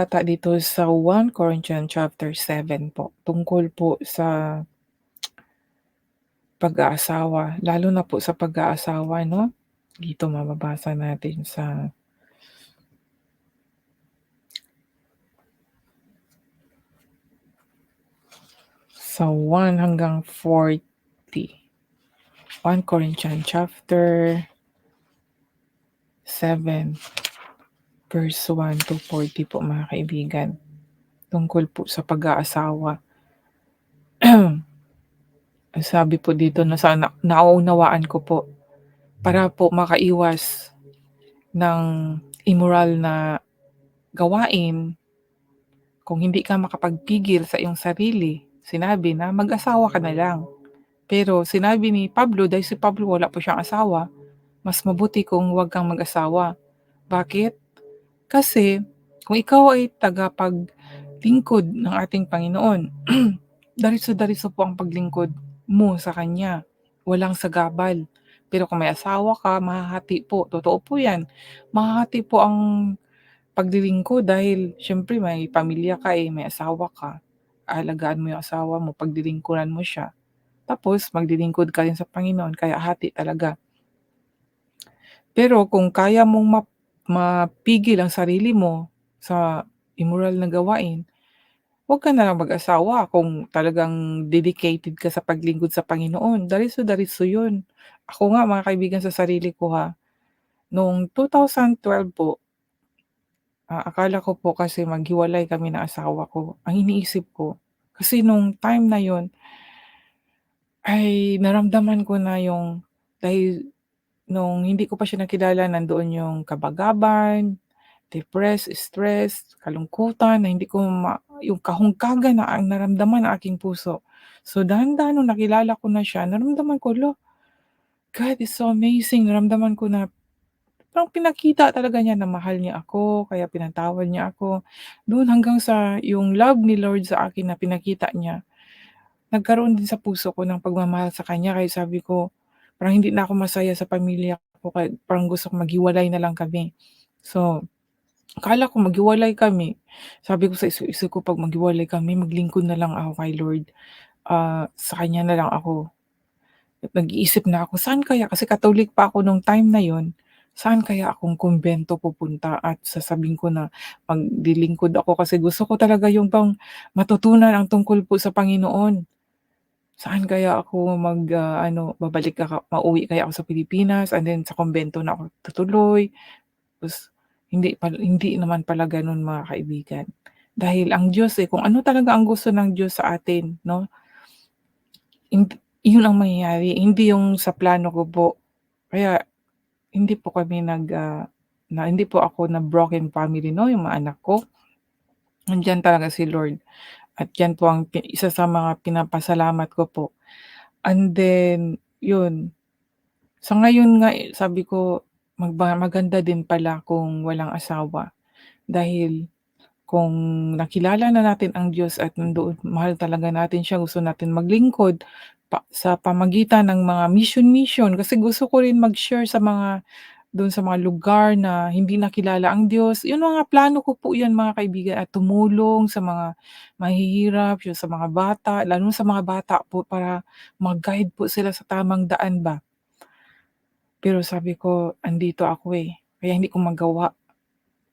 Talata dito sa 1 Corinthians chapter 7 po, tungkol po sa pag-aasawa, lalo na po sa pag-aasawa 'no? Dito mababasa natin sa 1 hanggang 40. 1 Corinthians chapter 7 verse 1 to 40 po mga kaibigan, tungkol po sa pag-aasawa. Ang sabi po dito na sana nauunawaan ko po, para po makaiwas ng immoral na gawain. Kung hindi ka makapagpigil sa iyong sarili, sinabi na mag-asawa ka na lang. Pero sinabi ni Pablo, dahil si Pablo wala po siyang asawa, mas mabuti kung huwag kang mag-asawa. Bakit? Kasi kung ikaw ay tagapaglingkod ng ating Panginoon, daritso-daritso po ang paglingkod mo sa Kanya. Walang sagabal. Pero kung may asawa ka, mahahati po. Totoo po yan. Mahahati po ang paglilingkod dahil siyempre may pamilya ka, may asawa ka. Aalagaan mo yung asawa mo, paglilingkuran mo siya. Tapos maglilingkod ka rin sa Panginoon, kaya hati talaga. Pero kung kaya mong mapigil ang sarili mo sa immoral na gawain, huwag ka na lang mag-asawa kung talagang dedicated ka sa paglingkod sa Panginoon. Daritso-daritso yun. Ako nga mga kaibigan, sa sarili ko ha, noong 2012 po, akala ko po kasi maghiwalay kami ng asawa ko. Ang iniisip ko, kasi nung time na yon ay naramdaman ko na yung, dahil nung hindi ko pa siya nakilala, nandoon yung kabagaban, depressed, stress, kalungkutan na hindi ko yung kahungkagan na ang naramdaman ng aking puso. So dahan-dahan nung nakilala ko na siya, naramdaman ko, God is so amazing. Naramdaman ko na parang pinakita talaga niya na mahal niya ako, kaya pinatawad niya ako. Doon hanggang sa yung love ni Lord sa akin na pinakita niya, nagkaroon din sa puso ko ng pagmamahal sa kanya, kaya sabi ko, parang hindi na ako masaya sa pamilya ko, kaya parang gusto ko maghiwalay na lang kami. So, akala ko maghiwalay kami, sabi ko sa isip ko, 'pag maghiwalay kami maglingkod na lang ako kay Lord, sa kanya na lang ako. At nag-iisip na ako, saan kaya, kasi Catholic pa ako nung time na yon, saan kaya akong kumbento pupunta at sasabihin ko na maglilingkod ako, kasi gusto ko talaga yung bang matutunan ang tungkol po sa Panginoon. Saan kaya ako babalik mauwi kaya ako sa Pilipinas and then sa kumbento na ako tutuloy. Tapos hindi naman pala gano'n mga kaibigan. Dahil ang Diyos, kung ano talaga ang gusto ng Diyos sa atin 'no, hindi 'yun ang mangyayari, hindi yung sa plano ko po. Kaya hindi po kami hindi po ako na broken family 'no, yung mga anak ko. Nandiyan talaga si Lord at 'yan po ang isa sa mga pinapasalamat ko po. And then 'yun, sa ngayon nga, sabi ko maganda din pala kung walang asawa. Dahil kung nakilala na natin ang Diyos at nandoon mahal talaga natin siya, gusto natin maglingkod sa pamagitan ng mga mission, kasi gusto ko rin mag-share sa mga do'n sa mga lugar na hindi nakilala ang Diyos. Yung mga plano ko po 'yan mga kaibigan, at tumulong sa mga mahihirap, yung sa mga bata, lalo na sa mga bata po, para ma-guide po sila sa tamang daan ba. Pero sabi ko, andito ako, kaya hindi ko magawa.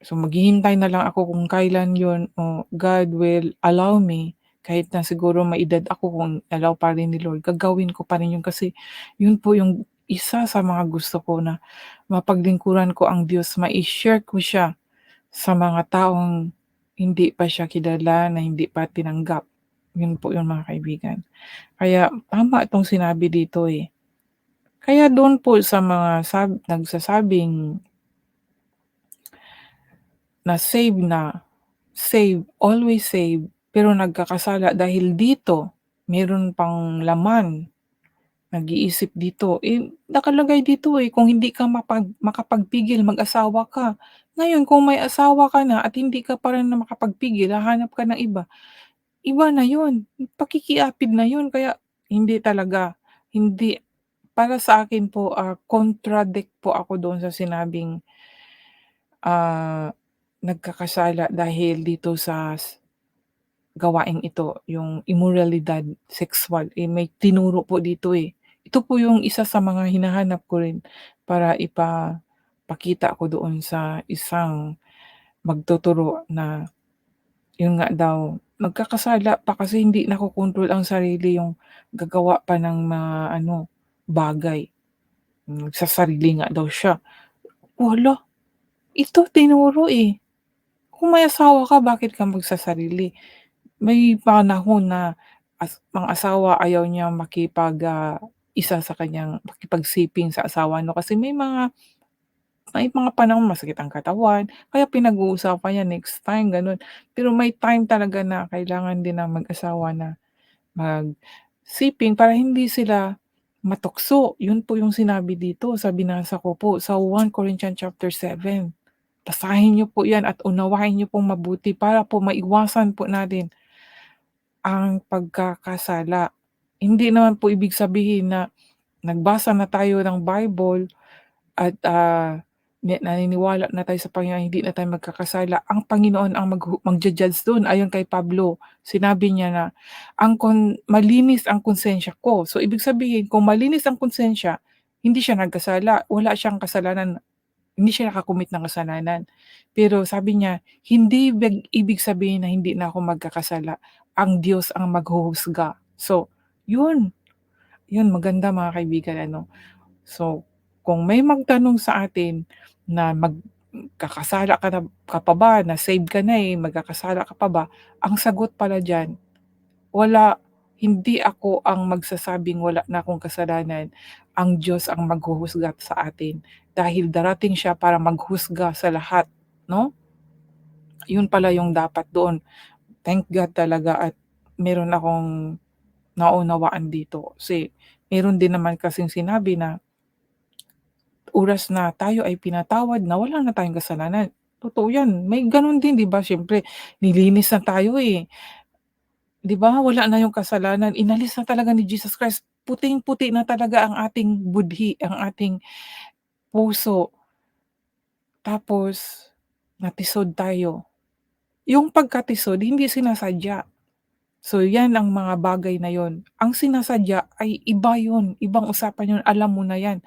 So, maghihintay na lang ako kung kailan yun, o God will allow me, kahit na siguro may edad ako, kung allow pa rin ni Lord, gagawin ko pa rin yun, kasi yun po yung isa sa mga gusto ko, na mapaglingkuran ko ang Diyos, mai-share ko siya sa mga taong hindi pa siya kilala, na hindi pa tinanggap. Yun po yun mga kaibigan. Kaya tama itong sinabi dito, Kaya doon po sa mga nagsasabing na save, always save, pero nagkakasala dahil dito, meron pang laman, nag-iisip dito, nakalagay dito, kung hindi ka makapagpigil, mag-asawa ka. Ngayon kung may asawa ka na at hindi ka pa rin na makapagpigil, hahanap ka ng iba, iba na yun, pakikiapid na yun. Kaya hindi talaga, hindi, para sa akin po, contradict po ako doon sa sinabing, ah nagkakasala dahil dito sa gawaing ito, yung immoralidad sexual, eh, may tinuro po dito, eh. Ito po yung isa sa mga hinahanap ko rin para ipakita ko doon sa isang magtuturo na yun nga daw, nagkakasala pa kasi hindi nakokontrol ang sarili, yung gagawa pa ng mga ano, bagay. Nagsasarili nga daw siya. Hala, ito tinuro, eh. Kung may asawa ka bakit ka magsasarili? May panahon na ang asawa ayaw niya isa sa kanyang makipagsiping sa asawa 'no, kasi may mga panahon masakit ang katawan, kaya pinag-uusapan yan next time gano'n. Pero may time talaga na kailangan din ng mag-asawa na magsiping para hindi sila matukso. Yun po yung sinabi dito sa binasa ko po sa 1 Corinthians chapter 7. Basahin niyo po yan at unawain niyo pong mabuti para po maiwasan po natin ang pagkakasala. Hindi naman po ibig sabihin na nagbasa na tayo ng Bible at, naniniwala na tayo sa Panginoon, hindi na tayo magkakasala. Ang Panginoon ang magju-judge dun. Ayon kay Pablo, sinabi niya na, malinis ang konsensya ko." So, ibig sabihin kung malinis ang konsensya, hindi siya nagkasala, wala siyang kasalanan, hindi siya naka-commit ng kasalanan. Pero sabi niya, hindi ibig sabihin na hindi na ako magkakasala, ang Diyos ang maghuhusga. So, yun, yun maganda mga kaibigan ano. So, kung may magtanong sa atin na magkakasala ka pa ba, na-save ka na, eh, magkakasala ka pa ba? Ang sagot pala diyan, wala, hindi ako ang magsasabing wala na akong kasalanan, ang Diyos ang maghuhusga sa atin dahil darating siya para maghusga sa lahat, 'no? Yun pala yung dapat doon. Thank God talaga at meron akong naunawaan dito kasi meron din naman kasing sinabi na oras na tayo ay pinatawad na wala na tayong kasalanan. Totoo 'yan, may gano'n din 'di ba, siyempre nilinis na tayo, eh, 'di ba, wala na yung kasalanan, inalis na talaga ni Jesus Christ, puting-puti na talaga ang ating budhi, ang ating puso, tapos natisod tayo. Yung pagkatisod hindi sinasadya. So 'yan ang mga bagay na 'yon, ang sinasadya ay iba 'yun, ibang usapan 'yun, alam mo na 'yan.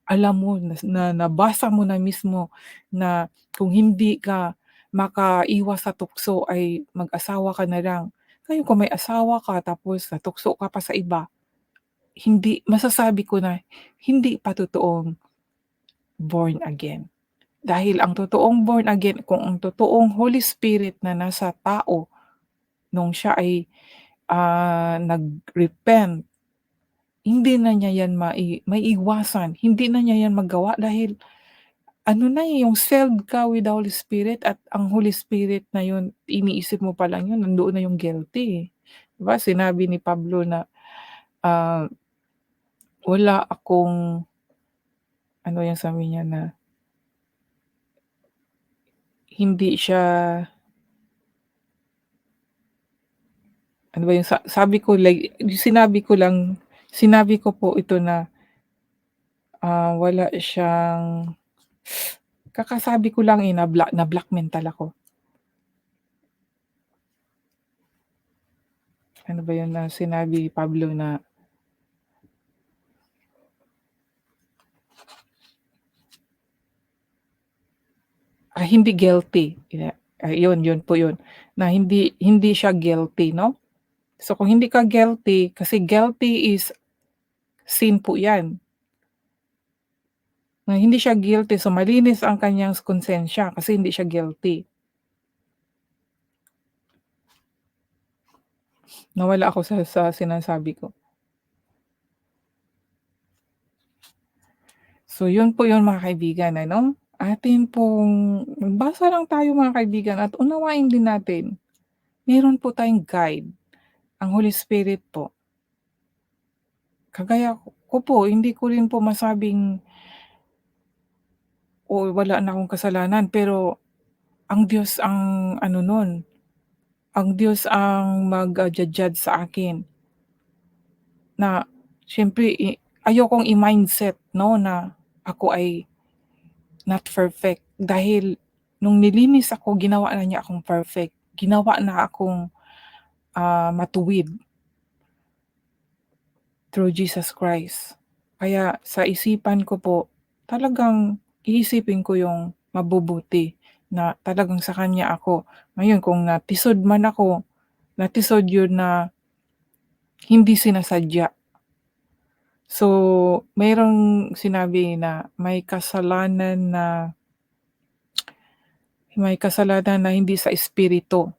Alam mo na nabasa mo na mismo na kung hindi ka makaiwas sa tukso ay mag-asawa ka na lang. Ngayon kung may asawa ka tapos natukso ka pa sa iba, hindi masasabi ko na hindi pa totoong born again. Dahil ang totoong born again, kung ang totoong Holy Spirit na nasa tao nung siya ay, nag-repent, hindi na niya yan maiiwasan, hindi na niya yan magawa dahil ano na, eh, yung sealed ka with the Holy Spirit at ang Holy Spirit na yun iniisip mo pa lang yun nandoon na yung guilty, eh. 'Di ba sinabi ni Pablo na, ah, wala akong ano yung sabi niya na hindi siya ano ba yung sabi ko like yung sinabi ko po ito na, wala siyang kakasabi ko lang, eh, na-block mental ako. Ano ba yun na sinabi ni Pablo na, hindi guilty, yun po yun, na hindi hindi siya guilty 'no? So kung hindi ka guilty, kasi guilty is sin po 'yan, na hindi siya guilty, so malinis ang kanyang konsensya kasi hindi siya guilty. Nawala ako sa sinasabi ko. So yun po yun mga kaibigan ano, atin pong magbasa lang tayo mga kaibigan at unawain din natin, meron po tayong guide, ang Holy Spirit po. Kagaya ko po, hindi ko rin po masabing, "Oh, wala na akong kasalanan." Pero ang Diyos ang ano nun, ang Diyos ang ju-judge sa akin na siyempre ayokong i-mindset 'no na ako ay not perfect dahil nung nilinis ako ginawa na niya akong perfect, ginawa na akong, matuwid through Jesus Christ. Kaya sa isipan ko po, talagang iisipin ko yung mabubuti na talagang sa kanya ako. Ngayon kung natisod man ako, natisod yun na hindi sinasadya. So, merong sinabi na may kasalanan na hindi sa espiritu.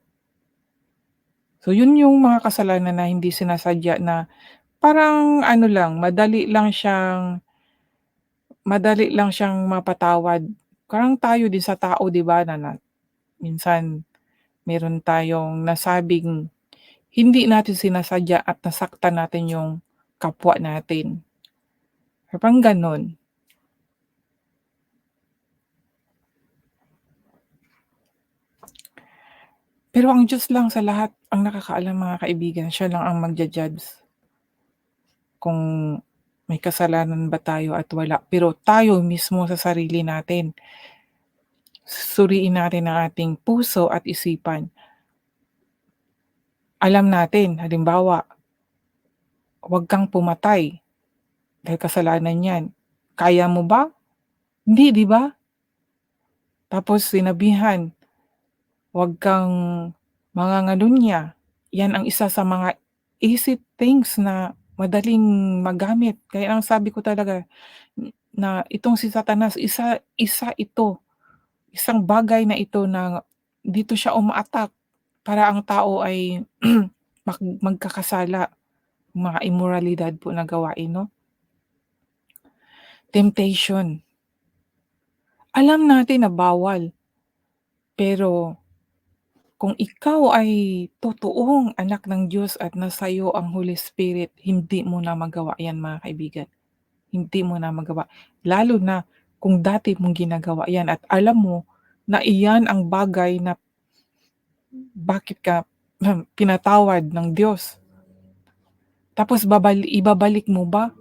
So, yun yung mga kasalanan na hindi sinasadya na parang ano lang, madali lang siyang mapatawad. Parang tayo din sa tao 'di ba na minsan meron tayong nasabing hindi natin sinasadya at nasaktan natin yung kapwa natin, parang gano'n. Pero ang Diyos lang sa lahat ang nakakaalam mga kaibigan, siya lang ang magja-judge kung may kasalanan ba tayo at wala. Pero tayo mismo sa sarili natin, suriin natin ang ating puso at isipan. Alam natin, halimbawa, huwag kang pumatay dahil kasalanan 'yan. Kaya mo ba? Hindi, 'di ba? Tapos sinabihan, huwag kang mangangalunya. 'Yan ang isa sa mga easy things na madaling magamit. Kaya ang sabi ko talaga na itong si Satanas isang bagay na ito na dito siya uma-attack para ang tao ay magkakasala, mga immoralidad po na gawain 'no. Temptation, alam natin na bawal, pero kung ikaw ay totoong anak ng Diyos at nasa iyo ang Holy Spirit, hindi mo na magawa 'yan mga kaibigan, hindi mo na magawa. Lalo na kung dati mong ginagawa 'yan at alam mo na iyan ang bagay na bakit ka pinatawad ng Diyos. Tapos ibabalik mo ba?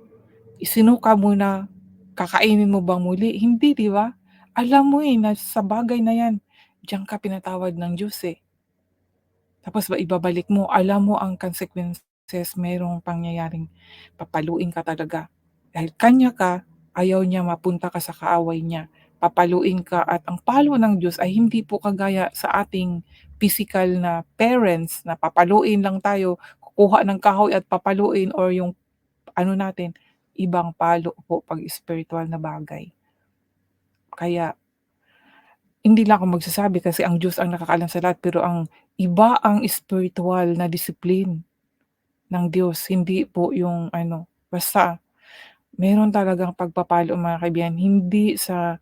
Isinuka mo na, kakainin mo bang muli? Hindi, 'di ba? Alam mo, na sa bagay na 'yan, diyan ka pinatawad ng Diyos, eh. Tapos ibabalik mo, alam mo ang consequences, merong pangyayaring papaluin ka talaga. Dahil kanya ka, ayaw niya mapunta ka sa kaaway niya, papaluin ka at ang palo ng Diyos ay hindi po kagaya sa ating physical na parents na papaluin lang tayo, kukuha ng kahoy at papaluin or yung ano natin, ibang palo po 'pag spiritual na bagay. Kaya hindi lang ako magsasabi kasi ang Diyos ang nakakaalam sa lahat, pero ang iba ang spiritual na discipline ng Diyos, hindi po yung ano, basta meron talagang pagpapalo mga kaibigan, hindi sa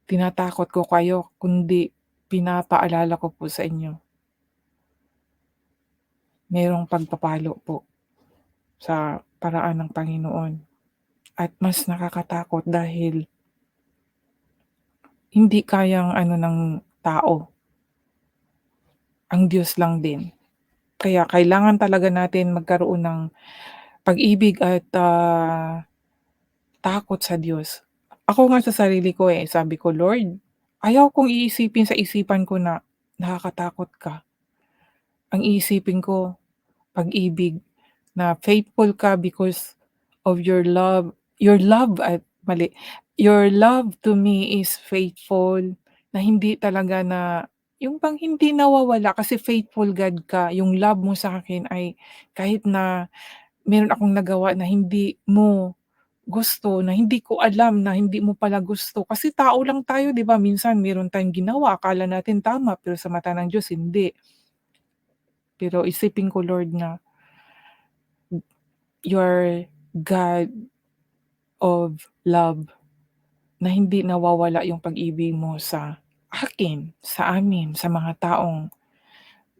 tinatakot ko kayo kundi pinapaalala ko po sa inyo, merong pagpapalo po sa paraan ng Panginoon at mas nakakatakot dahil hindi kayang ano ng tao, ang Diyos lang din. Kaya kailangan talaga natin magkaroon ng pag-ibig at, takot sa Diyos. Ako nga sa sarili ko, sabi ko, "Lord, ayaw kong iisipin sa isipan ko na nakakatakot ka. Ang iisipin ko pag-ibig, na faithful ka because of your love to me is faithful, na hindi talaga na yung bang hindi nawawala kasi faithful God ka, yung love mo sa akin ay kahit na meron akong nagawa na hindi mo gusto, na hindi ko alam na hindi mo pala gusto." Kasi tao lang tayo 'di ba, minsan meron tayong ginawa akala natin tama pero sa mata ng Diyos hindi. Pero isipin ko Lord na you're God of love, na hindi nawawala yung pag-ibig mo sa akin, sa amin, sa mga taong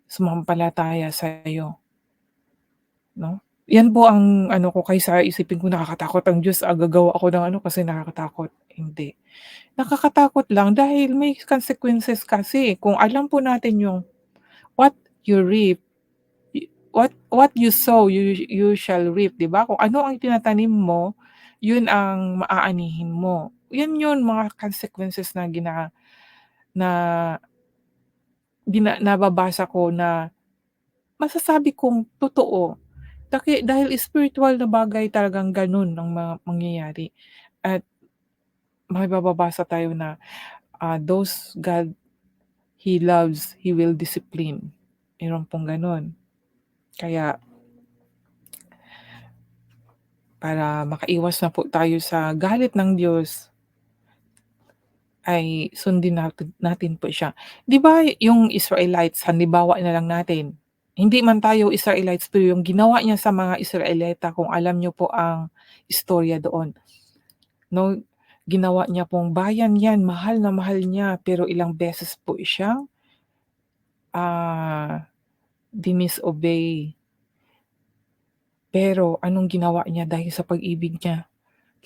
sumampalataya sa'yo, 'no? Yan po ang ano ko, kaysa isipin ko nakakatakot ang Diyos, gagawa ako ng ano kasi nakakatakot, hindi. Nakakatakot lang dahil may consequences kasi, kung alam po natin yung what you reap, what you sow, you shall reap, 'di ba? Kung ano ang tinatanim mo, yun ang maaanihin mo. Yun mga consequences na na nababasa ko na masasabi kong totoo. Dahil spiritual na bagay talagang gano'n ang mga mangyayari at may mababasa tayo na, those God He loves, He will discipline. Meron pong gano'n. Kaya para makaiwas na po tayo sa galit ng Diyos, ay sundin natin po siya. 'Di ba yung Israelites, halimbawa na lang natin, hindi man tayo Israelites pero yung ginawa niya sa mga Israelita kung alam niyo po ang istorya doon, 'no, ginawa niya pong bayan 'yan, mahal na mahal niya pero ilang beses po siyang, dinisobey. Pero anong ginawa niya dahil sa pag-ibig niya?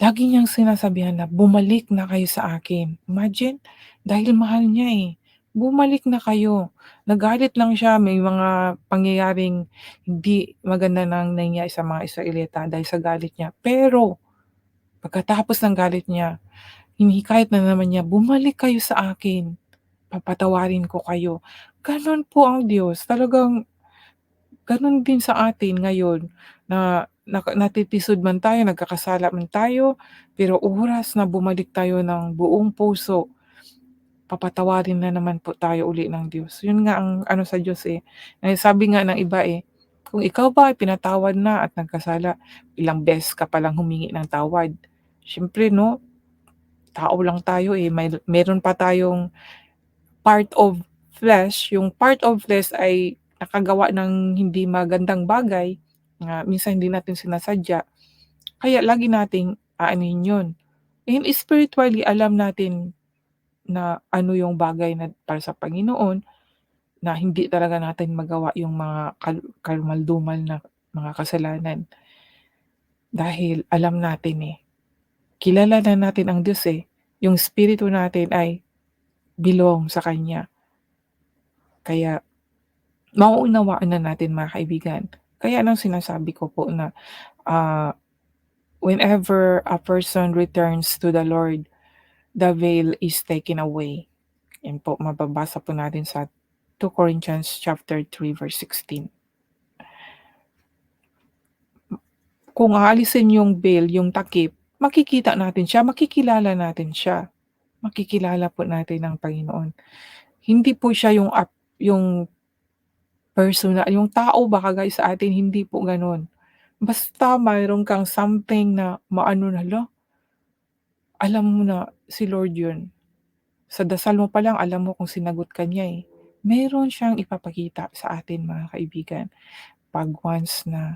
Lagi niyang sinasabihan na, "Bumalik na kayo sa akin." Imagine, dahil mahal niya, eh, bumalik na kayo. Nagalit lang siya, may mga pangyayaring hindi maganda ng nangyari sa mga Israelita dahil sa galit niya. Pero pagkatapos ng galit niya, hinihikayat na naman niya, "Bumalik kayo sa akin, papatawarin ko kayo." Gano'n po ang Diyos, talagang gano'n din sa atin ngayon na natitisod man tayo, nagkakasala man tayo, pero oras na bumalik tayo ng buong puso, papatawarin na naman po tayo uli ng Diyos. 'Yun nga ang ano sa Diyos, eh, sabi nga ng iba, eh, kung ikaw ba ay pinatawad na at nagkasala, ilang beses ka palang humingi ng tawad. Siyempre 'no, tao lang tayo, eh, meron pa tayong part of yung part of flesh ay nakagawa ng hindi magandang bagay na minsan hindi natin sinasadya, kaya lagi nating aanuhin 'yun. And spiritually alam natin na ano yung bagay na para sa Panginoon, na hindi talaga natin magawa yung mga karumal-dumal na mga kasalanan. Dahil alam natin, eh, kilala na natin ang Diyos, eh, yung espiritu natin ay belong sa Kanya. Kaya mauunawaan na natin mga kaibigan. Kaya ang sinasabi ko po na, ah, whenever a person returns to the Lord, the veil is taken away. Yan po mababasa po natin sa 2 Corinthians chapter 3 verse 16. Kung aalisin yung veil, yung takip, makikita natin siya, makikilala natin siya. Makikilala po natin ang Panginoon. Hindi po siya yung personal, yung tao ba kagaya sa atin, hindi po gano'n. Basta mayro'n kang something na maano na, hala, alam mo na si Lord 'yun. Sa dasal mo pa lang alam mo kung sinagot ka niya, eh. Meron siyang ipapakita sa atin mga kaibigan 'pag once na